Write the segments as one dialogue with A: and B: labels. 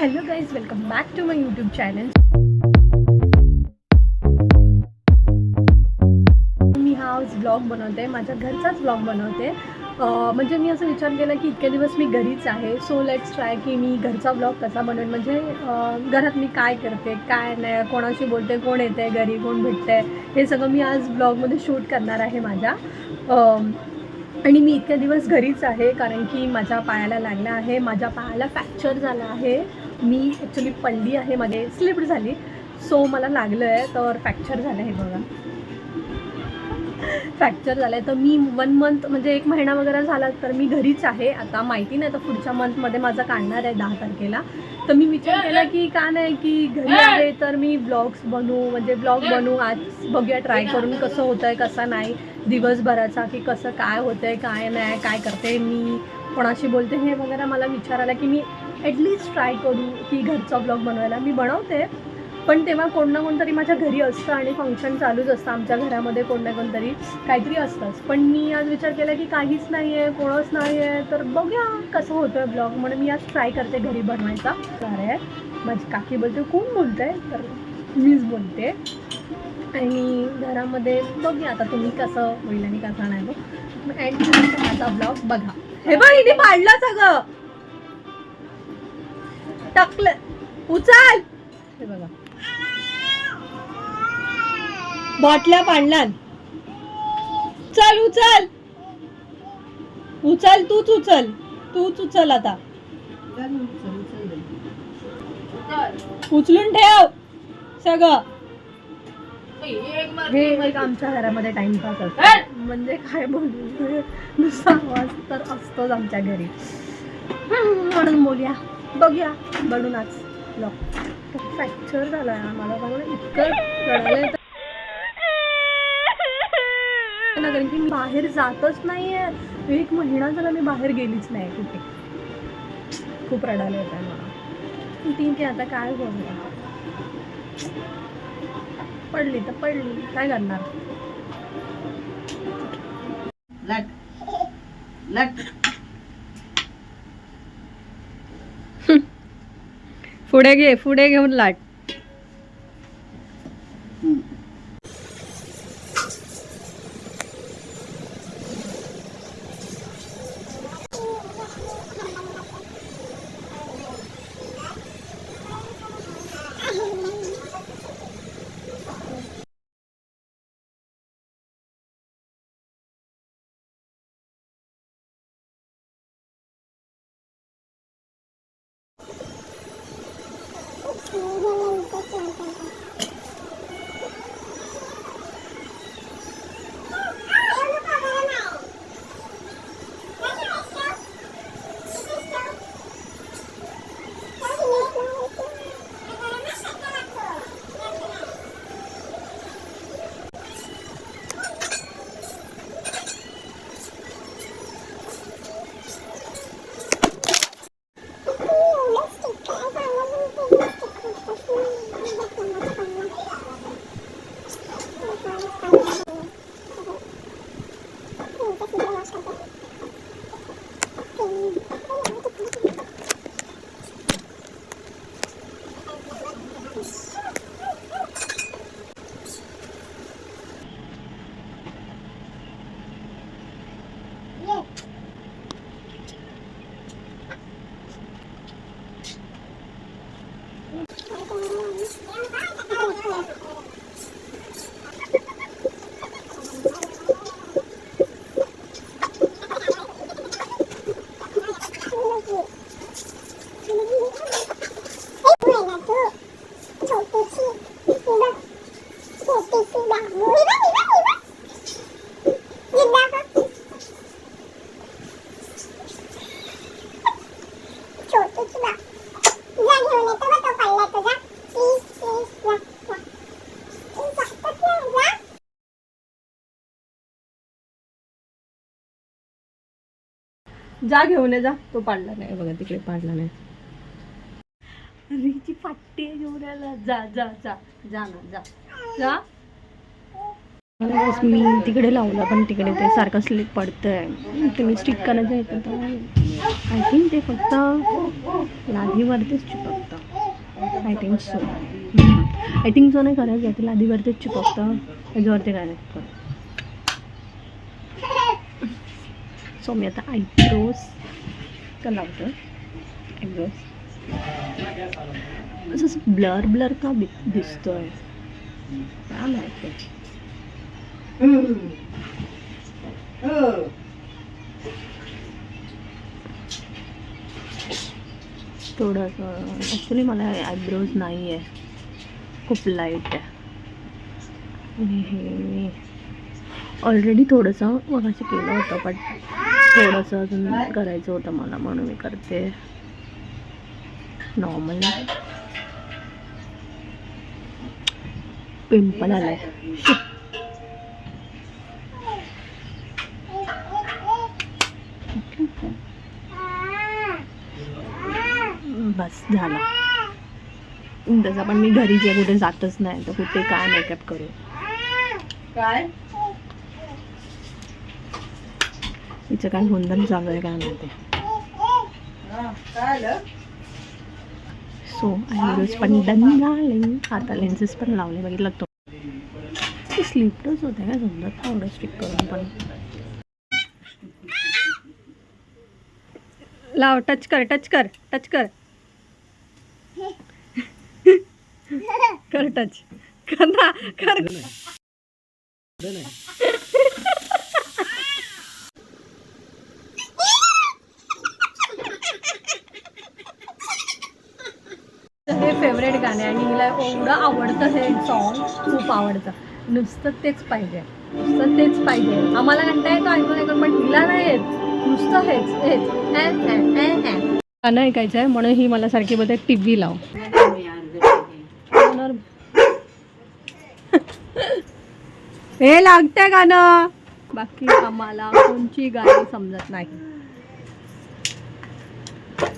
A: Hello guys, welcome back to my YouTube channel. मी हा blog बनवते, माझ्या घरचाच ब्लॉग बनवते. म्हणजे मी असं विचार केला की इतके दिवस मी घरीच आहे, सो लेट्स ट्राय की मी घरचा ब्लॉग कसा बनवेन. म्हणजे घरात मी काय करते, काय नाही, कोणाशी बोलते, कोण येते घरी, कोण भेटते, हे सगळं मी आज ब्लॉगमध्ये शूट करणार आहे माझ्या. आणि मी इतके दिवस घरीच आहे कारण की माझ्या पायाला लागला आहे, माझ्या पायाला फ्रॅक्चर झाला आहे. मी ॲक्च्युली पडली आहे, मध्ये स्लिप झाली, सो मला लागलं आहे, तर फ्रॅक्चर झालं आहे बघा. फ्रॅक्चर झालं आहे तर मी 1 मंथ म्हणजे 1 महिना वगैरे झाला तर मी घरीच आहे. आता माहिती नाही तर पुढच्या मंथमध्ये माझं काढणार आहे 10 तारखेला. तर मी विचार केला की का नाही की घरी आहे तर मी ब्लॉग बनवू. आज बघूया ट्राय करून कसं होतं आहे कसं नाही, दिवसभराचा की कसं काय होतं आहे काय नाही, काय करते मी, कोणाशी बोलते, हे वगैरे मला विचार आला की मी ॲटलिस्ट ट्राय करू की घरचा ब्लॉग बनवायला. मी बनवते पण तेव्हा कोण ना कोणतरी माझ्या घरी असतं आणि फंक्शन चालूच असतं, आमच्या घरामध्ये कोण ना कोणतरी काहीतरी असतंच. पण मी आज विचार केला की काहीच नाही आहे, कोणच नाही आहे, तर बघूया कसं होतं आहे ब्लॉग, म्हणून मी आज ट्राय करते घरी बनवायचा. अरे माझी काकी बोलते कोण बोलतं आहे, तर मीच बोलते. आणि घरामध्ये बघूया आता तुम्ही कसं होईल आणि कसं नाही. मग एंड माझा ब्लॉग बघा. हे बघ इथे पाडलं सगळं, टाकलं, उचल. हे बघा बाटल्या पाडल्यात, चल उचल उचल, तूच उचल आता, उचलून ठेव सगळं. हे एक आमच्या घरामध्ये टाइमपास असतो, म्हणजे काय बोलू, नुसता आवाज तर असतोच आमच्या घरी, म्हणून बोलूया बघूया बनून आज ब्लॉग. फ्रॅक्चर झाला आहे मला, बघा इतकं रडायला कारण की मी बाहेर जातच नाही आहे. 1 महिना झाला मी बाहेर गेलीच नाही कुठे. खूप रडायला येत आहे मला. ठीक आहे आता काय बोलूया, पडली तर पडली, काय करणार. पुढे घेऊन लाट. जा घेऊन ये, जा. तो पाडला नाही बघा, तिकडे पाडला नाही. रिची फाटी घेऊन यायला, जा जा जा जा ना, जा जा. मी तिकडे लावलं पण तिकडे ते सारखं स्लिप पडतंय. तुम्ही स्टिक करायचं येतं तर आय थिंक ते फक्त लादीवरतीच चिपकतं. आय थिंक सो नाही करायचं, तिला आधीवरतीच चिपकतं, त्याच्यावरती करायचं. सो मी आता आयब्रोज का लावतो. आयब्रोज असं ब्लर का दिसतोय काय माहिती. थोडंसं ॲक्च्युली मला आयब्रोज नाही आहे, खूप लाईट आहे. आणि हे मी ऑलरेडी थोडंसं मगाशी केलं होतं, पण थोडंसं अजून करायचं होतं मला, म्हणून मी करते नॉर्मल. पिंपल आलाय. बस झालं. तसं पण मी घरी जे कुठे जातच नाही, तर कुठे काय मेकअप करू.
B: काय
A: तिचं काय गोंधळ चालू आहे काय माहिती. सो आयब्रोज पण डन झाले, आता लेन्सेस पण लावले. बघितलं तो स्लीपच होते काय समजत एवढं स्टिक करून. पण लाव, टच कर टच कर टच कर कर टच कर ना कर. हे फेवरेट गाणे आणि हिला एवढं आवडतं हे सॉन्ग, खूप आवडतं. नुसतं तेच पाहिजे, नुसतं तेच पाहिजे. आम्हाला म्हणता येतो ऐकून ऐकून, पण हिला नाही येत, नुसतं हेच हेच गाणं ऐकायचं आहे. म्हणून ही मला सारखी बोलते टी व्ही लाव. हे लागतंय गाणं, बाकी आम्हाला कोणची गाणी समजत नाही.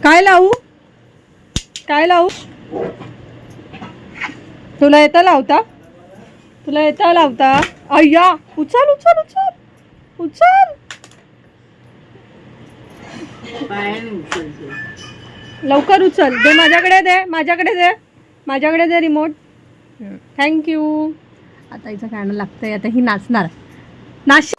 A: काय लावू काय लावू? तुला येतं लावता? तुला येतं लावता? अय्या, उचल उचल उचल उचल, लवकर उचल. दे माझ्याकडे, दे माझ्याकडे, दे माझ्याकडे, दे रिमोट. थँक्यू. आता हिचं गाणं लागतंय, आता ही नाचणार. नाच.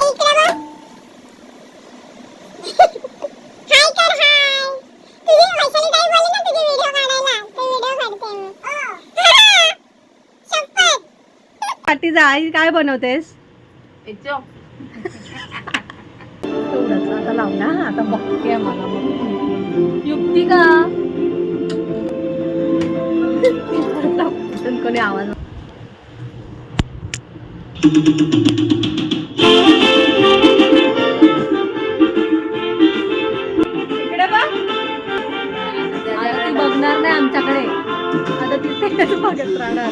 A: पार्टीचा आई काय बनवतेस? आता लावला. आता बघते मला युक्ती का कोणी आवाज. इकडे बघ. आता ती बघणार नाही आमच्याकडे, आता तिथे बघत राहणार.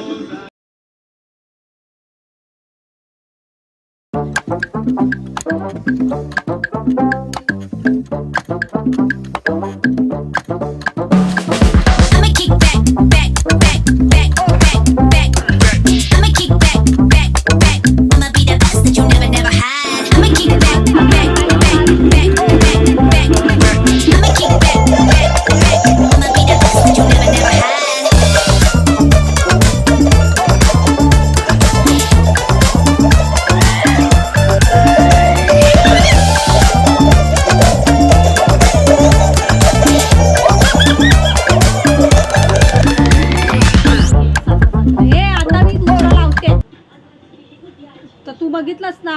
A: तू बघितलंस ना,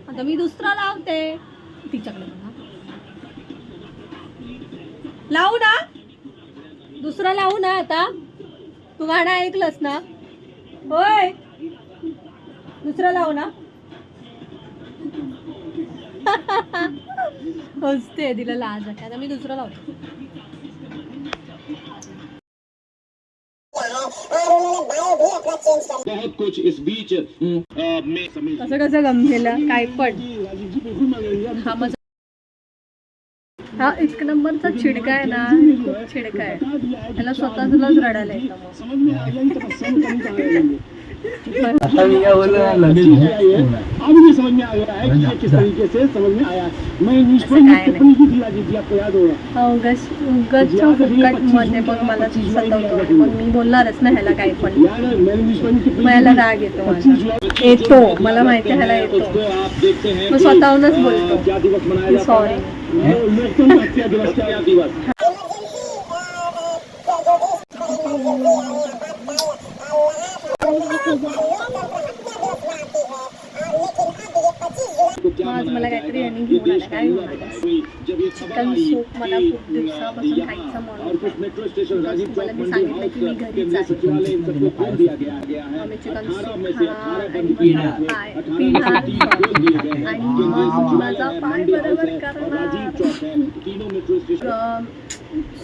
A: आता मी दुसरा लावते. तिच्याकडे लावू ना, दुसरा लावू ना. आता तू गाणं ऐकलंस ना? होय, दुसरा लावू ना. हसते, तिला लाज आहे. आता मी दुसरा लावतो.
C: बहुत कुछ इस बीच
A: कसं कसं गमलेलं काय पण. हा एक नंबरचा चिडका आहे ना, खूप चिडका आहे. त्याला स्वतः तुलाच रडायला येतं.
C: आता मी काय बोललो ना, लगेच
D: अब ये समझ में आ गया है कि किस तरीके से समझ में आया। मैं इंग्लिश में टिप्पणी की थी आज, जी आपको याद होगा।
A: उगाच फुकट मध्ये मग मला सतवतो, मग मी बोलणारच ना ह्याला काही पण.
D: यार मैं इंग्लिश में टिप्पणी
A: मग ह्याला राग येतो माझा, येतो, मला माहिती आहे ह्याला येतो.
D: आप देखते हैं
A: मग स्वतःहूनच बोलतो
D: क्या दिवस मनाया जाता
A: सॉरी.
D: है, लोकतंत्र हत्या दिवस, क्या दिवस।
A: आज मला काहीतरी यांनी घेऊन आलं. काय घेऊन आलं? Chicken soup. मला खूप दिवसापासून खायचं म्हणून मला मी सांगितलं की मी घरीच आहे. आम्ही चिकन सूप खाणार आणि पिणार आणि मग माझा पाय बरोबर करणार.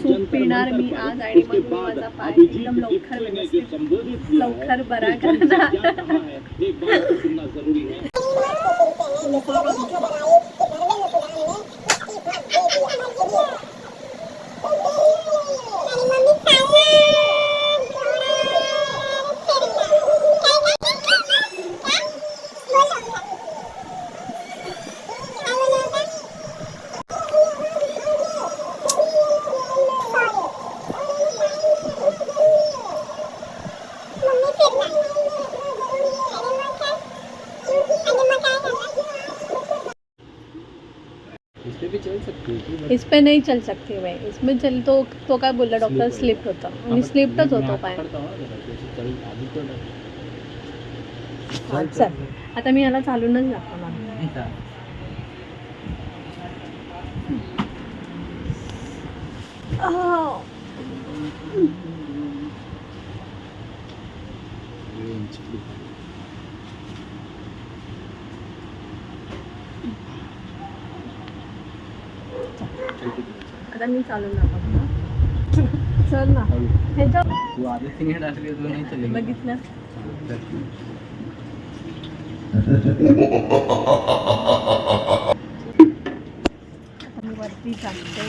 A: सूप पिणार मी आज आणि मग मी माझा पाय एकदम लवकर बरा करणार. इस पे नहीं चल सकती मैं, इसमें चल तो काय बोलला डॉक्टर, स्लिप होता आणि स्लिप्टच होतो पाय. चल आता मी याला चालूनच दाखवणार. आता मी चालून दाखवतो. चल ना ह्याच्या बघितलं. आता मी वरती जाते.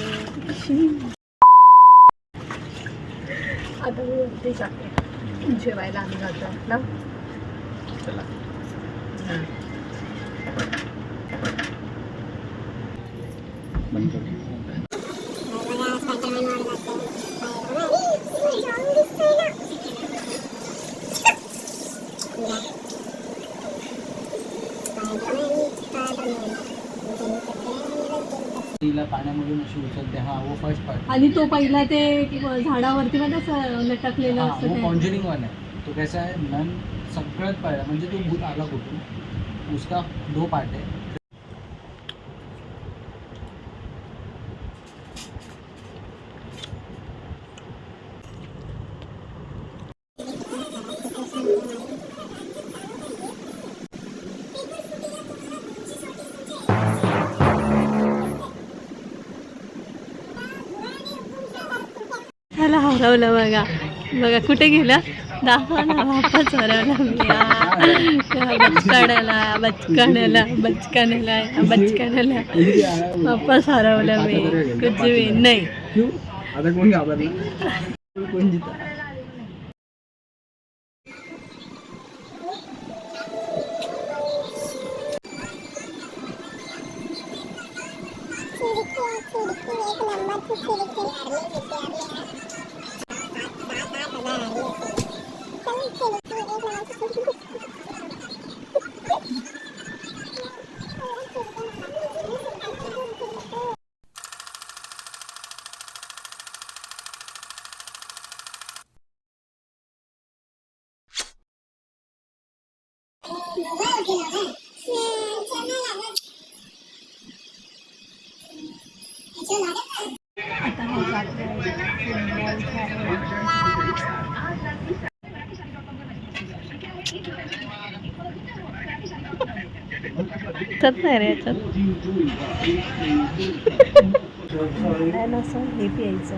A: आता मी वरती जाते, जेवायला आम्ही जातो ना.
C: चला. पाण्यामधून अशी उचलते. हा वो फर्स्ट पार्ट.
A: आणि तो पहिला ते झाडावरती मध्ये असं लटकलेलं
C: वो
A: असतं ते.
C: कॉन्जरिंग वन आहे. तो कैसा है, नन सगळ्यात पहिला म्हणजे तो भूत आला कुठून, उसका 2 पार्ट है.
A: त्याला हरवलं बघा. बघा कुठे गेला, दाखवा ना. वापस हरवला मी. बचकाण्याला वापस हरवलं मी. कुछ भी नाही.
C: आता कोण घाबरला, कोण जिता.
A: आता हे जाते फुटबॉल खेळायला. नाही रे याच्यात असं हे प्यायचं.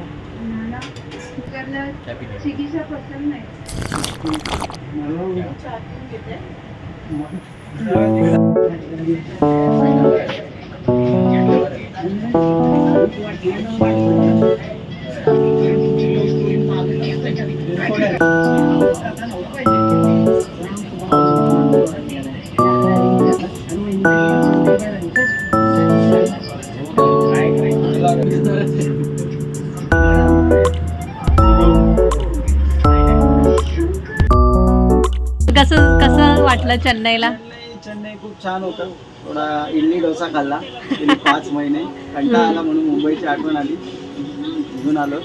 A: कसं कसं वाटलं चेन्नईला?
E: चेन्नई खूप छान होतं. थोडा इडली डोसा खाल्ला गेले 5 महिने, कंटाळा आला म्हणून मुंबईची आठवण आली, घेऊन आलो.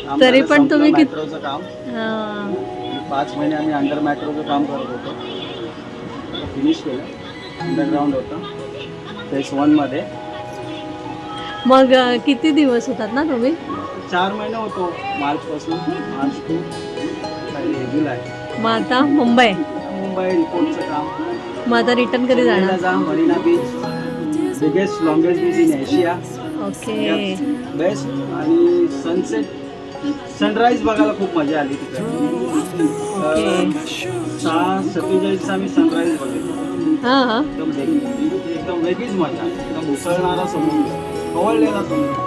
E: काम
A: तरी
E: झालं,
A: पण
E: संपलं
A: तुम्ही
E: मेट्रोचं काम.
A: हां.
E: 5 महिने आम्ही अंडर मेट्रोचं काम करत होतो, फिनिश केलं. अंडरग्राऊंड होतं फेस 1 मध्ये.
A: मग किती दिवस होतात ना तुम्ही?
E: 4 महिने होतो, मार्चपासून मार्च टू जुलै.
A: मग आता मुंबई
E: रिपोर्टचं काम.
A: मग आता रिटर्न कधी जाणार?
E: जा marina beach, biggest longest beach in Asia,
A: okay.
E: Best. आणि सनसेट सनराईज बघायला खूप मजा आली तिथे. 6:47 आम्ही सनराईज बघितलं.
A: हां हां.
E: एकदम वेगळीच मजा. एकदम उसळणारा समुद्र, खवळलेला समुद्र.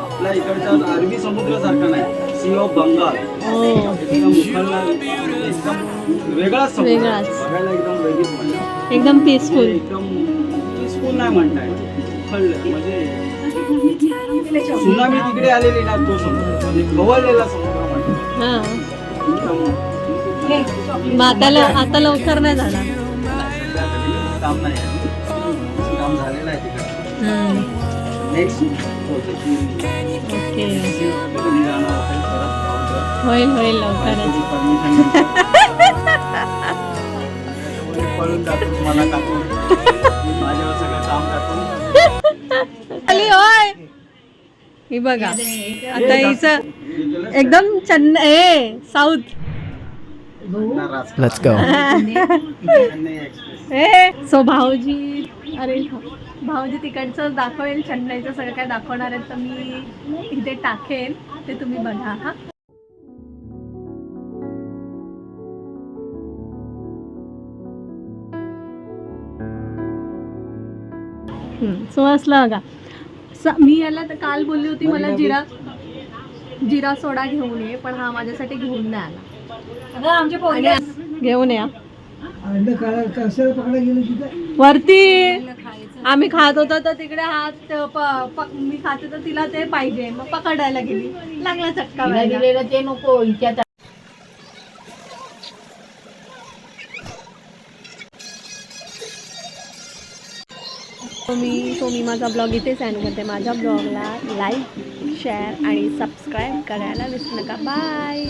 E: आपल्या इकडच्या अरबी समुद्रासारखा नाही, सी ऑफ बंगाल. एकदम उखळणार, एकदम वेगळाच समुद्र.
A: वेगळाच.
E: बघायला एकदम वेगळीच मजा.
A: एकदम पीसफुल.
E: एकदम पीसफुल नाही म्हणता येत, उखळलं म्हणजे सुनामी तिकडे आलेली ना, तो समुद्र म्हणजे खवळलेला समुद्र म्हणतात.
A: हां.
E: एकदम
A: मग आता लवकर नाही जाणार?
E: काम नाही आहे. काम झालेलं आहे तिकडे. Next
A: okay.
E: परत
A: होईल लवकरच.
E: परमिशन पळून जातो मला टाकून, माझ्यावर सगळं काम टाकून.
A: आली होय. ही बघा आता हिचं एकदम Chennai south.
C: Let's go.
A: So भाऊजी, अरे भाऊजी तिकडचं दाखवेल, चेन्नईचं सगळं काय दाखवणार आहे, तर मी इथे टाकेल, ते तुम्ही बघा. हा सो असलं बघा. मी याला तर काल बोलली होती मला जिरा सोडा घेऊन ये, पण हा माझ्यासाठी घेऊन नाही आला. आमच्या घेऊन या वरती. आम्ही खात होतो तर तिकडे हात मी खाते तर तिला ते पाहिजे, मग पकडायला गेली, लागला चटका व्हायला.
B: ते नको इच्छा.
A: मी माझा ब्लॉग इथेच एंड करते. माझ्या ब्लॉगला लाईक, शेअर आणि सबस्क्राईब करायला विसरू नका. बाय.